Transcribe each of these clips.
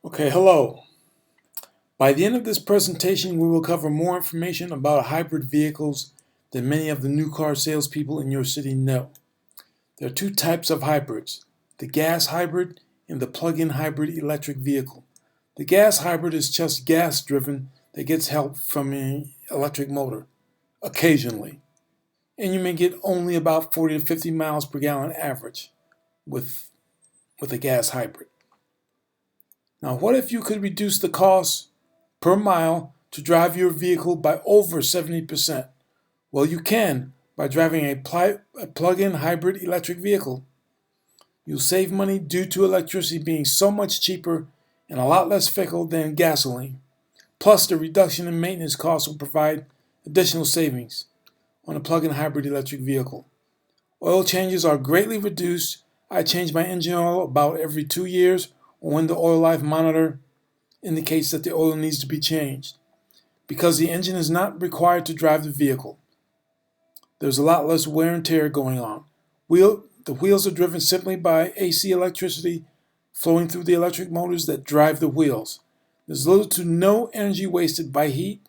Okay, hello. By the end of this presentation, we will cover more information about hybrid vehicles than many of the new car salespeople in your city know. There are two types of hybrids, the gas hybrid and the plug-in hybrid electric vehicle. The gas hybrid is just gas driven that gets help from an electric motor, occasionally. And you may get only about 40 to 50 miles per gallon average with, with a gas hybrid. Now, what if you could reduce the cost per mile to drive your vehicle by over 70%? Well, you can by driving a plug-in hybrid electric vehicle. You'll save money due to electricity being so much cheaper and a lot less fickle than gasoline. Plus, the reduction in maintenance costs will provide additional savings on a plug-in hybrid electric vehicle. Oil changes are greatly reduced. I change my engine oil about every 2 years, or when the oil life monitor indicates that the oil needs to be changed. Because the engine is not required to drive the vehicle, there's a lot less wear and tear going on. The wheels are driven simply by AC electricity flowing through the electric motors that drive the wheels. There's little to no energy wasted by heat,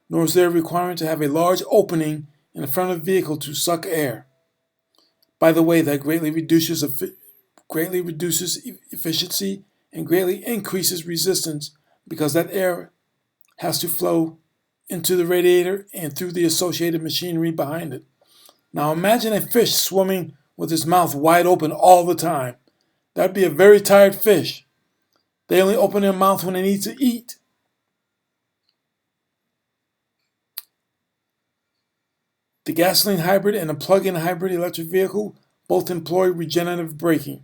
nor is there a requirement to have a large opening in the front of the vehicle to suck air. By the way, that greatly reduces efficiency and greatly increases resistance because that air has to flow into the radiator and through the associated machinery behind it. Now imagine a fish swimming with his mouth wide open all the time. That'd be a very tired fish. They only open their mouth when they need to eat. The gasoline hybrid and the plug-in hybrid electric vehicle both employ regenerative braking,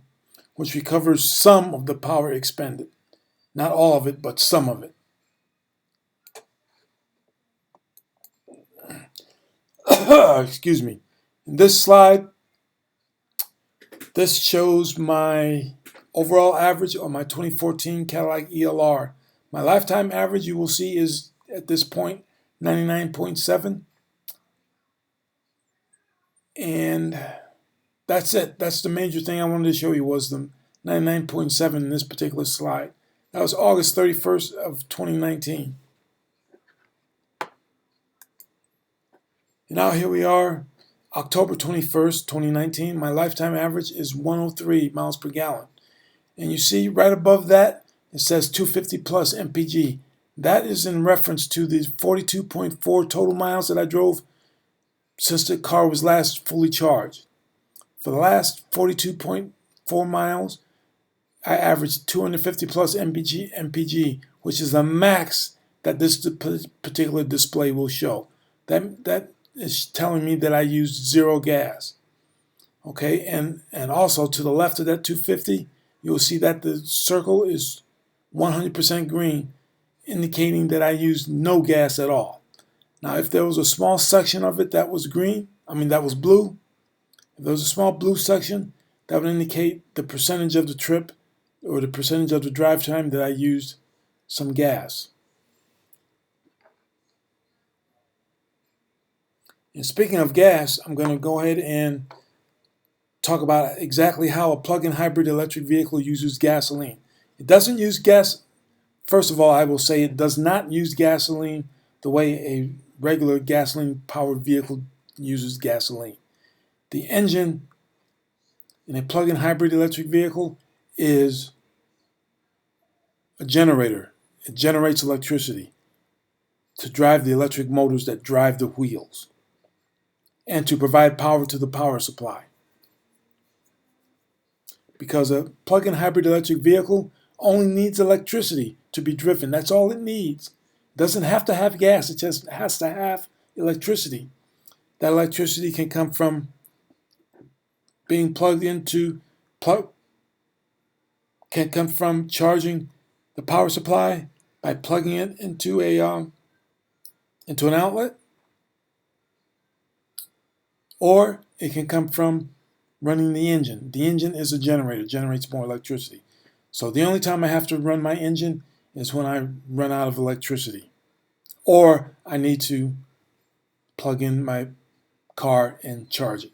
which recovers some of the power expended. Not all of it, but some of it. Excuse me. In this slide, this shows my overall average on my 2014 Cadillac ELR. My lifetime average, you will see, is at this point 99.7. And that's it. That's the major thing I wanted to show you, was the 99.7 in this particular slide. That was August 31st of 2019. And now here we are, October 21st, 2019. My lifetime average is 103 miles per gallon. And you see right above that, it says 250 plus MPG. That is in reference to the 42.4 total miles that I drove since the car was last fully charged. For the last 42.4 miles, I averaged 250 plus MPG, which is the max that this particular display will show. That is telling me that I used zero gas. Okay, and also to the left of that 250, you'll see that the circle is 100% green, indicating that I used no gas at all. Now, if there was a small section of it that was that was blue, if there was a small blue section, that would indicate the percentage of the trip or the percentage of the drive time that I used some gas. And speaking of gas, I'm going to go ahead and talk about exactly how a plug-in hybrid electric vehicle uses gasoline. It doesn't use gas. First of all, I will say it does not use gasoline the way a regular gasoline-powered vehicle uses gasoline. The engine in a plug-in hybrid electric vehicle is a generator. It generates electricity to drive the electric motors that drive the wheels and to provide power to the power supply. Because a plug-in hybrid electric vehicle only needs electricity to be driven. That's all it needs. It doesn't have to have gas. It just has to have electricity. That electricity can come from being plugged into can come from charging the power supply by plugging it into an outlet, or it can come from running the engine. The engine is a generator, generates more electricity. So the only time I have to run my engine is when I run out of electricity, or I need to plug in my car and charge it.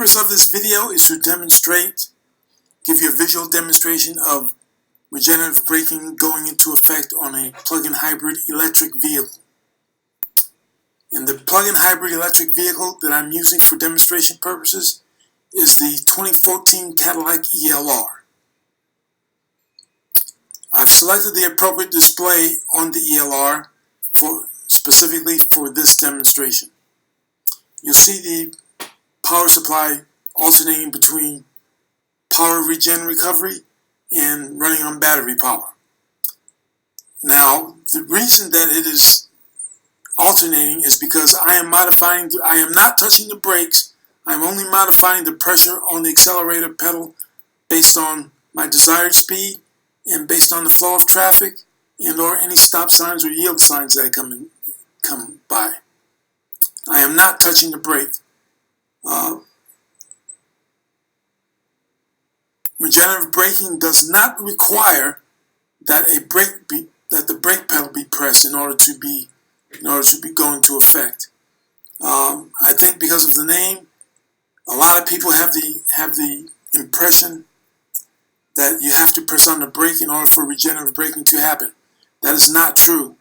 purpose of this video is to give you a visual demonstration of regenerative braking going into effect on a plug-in hybrid electric vehicle. And the plug-in hybrid electric vehicle that I'm using for demonstration purposes is the 2014 Cadillac ELR. I've selected the appropriate display on the ELR specifically for this demonstration. You'll see the power supply alternating between power regen recovery and running on battery power. Now, the reason that it is alternating is because I am not touching the brakes. I'm only modifying the pressure on the accelerator pedal based on my desired speed and based on the flow of traffic and or any stop signs or yield signs that come by. I am not touching the brake. Regenerative braking does not require that the brake pedal be pressed in order to be going into effect. I think because of the name, a lot of people have the impression that you have to press on the brake in order for regenerative braking to happen. That is not true,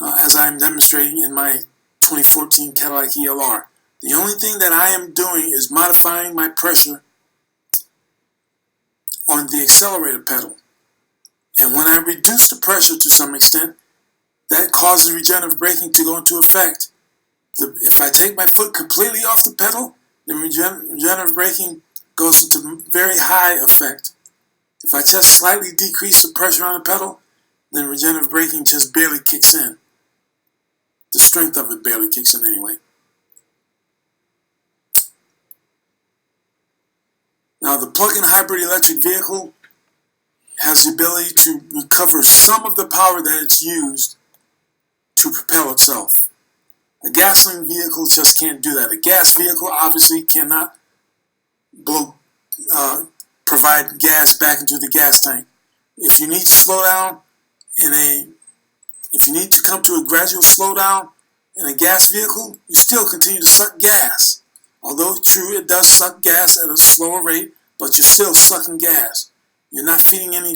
as I am demonstrating in my 2014 Cadillac ELR. The only thing that I am doing is modifying my pressure on the accelerator pedal. And when I reduce the pressure to some extent, that causes regenerative braking to go into effect. If I take my foot completely off the pedal, then regenerative braking goes into very high effect. If I just slightly decrease the pressure on the pedal, then regenerative braking just barely kicks in. The strength of it barely kicks in anyway. Now, the plug-in hybrid electric vehicle has the ability to recover some of the power that it's used to propel itself. A gasoline vehicle just can't do that. A gas vehicle obviously cannot provide gas back into the gas tank. If you need to slow down if you need to come to a gradual slowdown in a gas vehicle, you still continue to suck gas. Although true, it does suck gas at a slower rate, but you're still sucking gas. You're not feeding any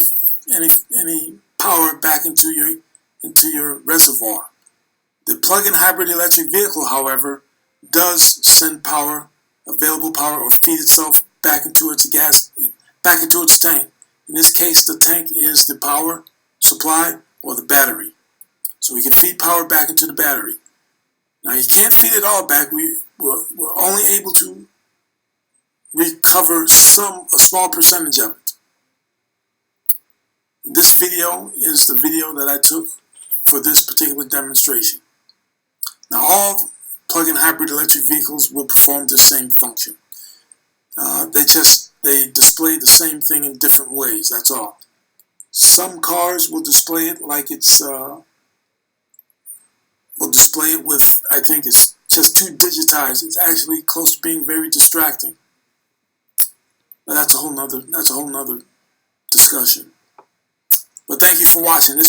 power back into your reservoir. The plug-in hybrid electric vehicle, however, does send power, available power, or feed itself back into its tank. In this case, the tank is the power supply or the battery. So we can feed power back into the battery. Now, you can't feed it all back. We're only able to recover a small percentage of it. This video is the video that I took for this particular demonstration. Now, all plug-in hybrid electric vehicles will perform the same function. They display the same thing in different ways, that's all. Some cars will display it like will display it with, I think it's just too digitized. It's actually close to being very distracting. But that's a whole nother discussion. But thank you for watching.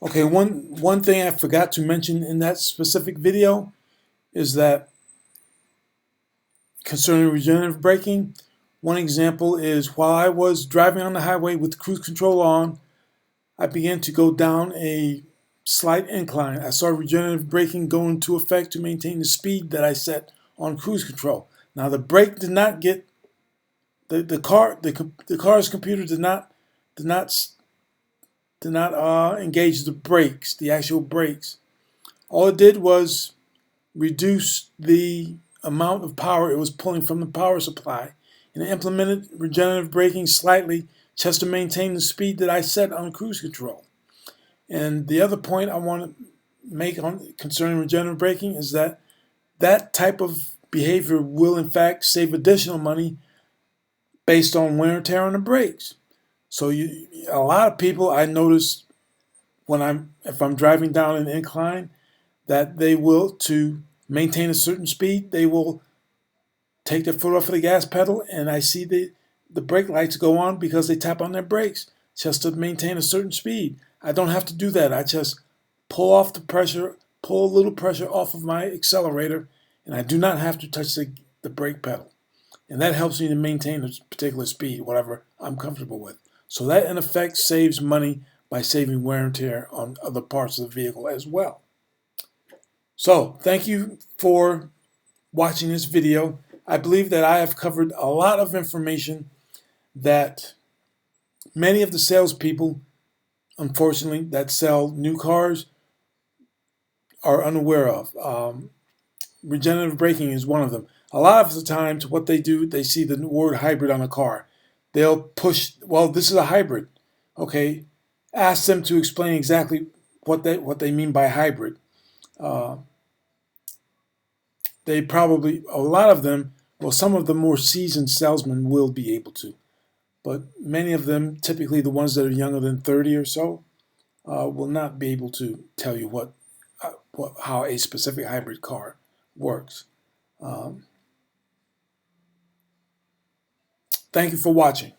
Okay, one thing I forgot to mention in that specific video is that concerning regenerative braking, one example is while I was driving on the highway with cruise control on, I began to go down a slight incline. I saw regenerative braking go into effect to maintain the speed that I set on cruise control. Now the brake did not get the car's computer did not engage the brakes, the actual brakes. All it did was reduce the amount of power it was pulling from the power supply, and it implemented regenerative braking slightly just to maintain the speed that I set on cruise control. And the other point I want to make concerning regenerative braking is that that type of behavior will in fact save additional money based on wear and tear on the brakes. So a lot of people I notice if I'm driving down an incline, that they will, to maintain a certain speed, they will take their foot off of the gas pedal, and I see the brake lights go on because they tap on their brakes just to maintain a certain speed. I don't have to do that. I just pull a little pressure off of my accelerator, and I do not have to touch the brake pedal. And that helps me to maintain a particular speed, whatever I'm comfortable with. So that in effect saves money by saving wear and tear on other parts of the vehicle as well. So thank you for watching this video. I believe that I have covered a lot of information that many of the salespeople, unfortunately, that sell new cars are unaware of. Regenerative braking is one of them. A lot of the times what they do, they see the word hybrid on a car. They'll push, well, this is a hybrid. Okay, ask them to explain exactly what they mean by hybrid. They probably, a lot of them, well, some of the more seasoned salesmen will be able to. But many of them, typically the ones that are younger than 30 or so, will not be able to tell you how a specific hybrid car works. Thank you for watching.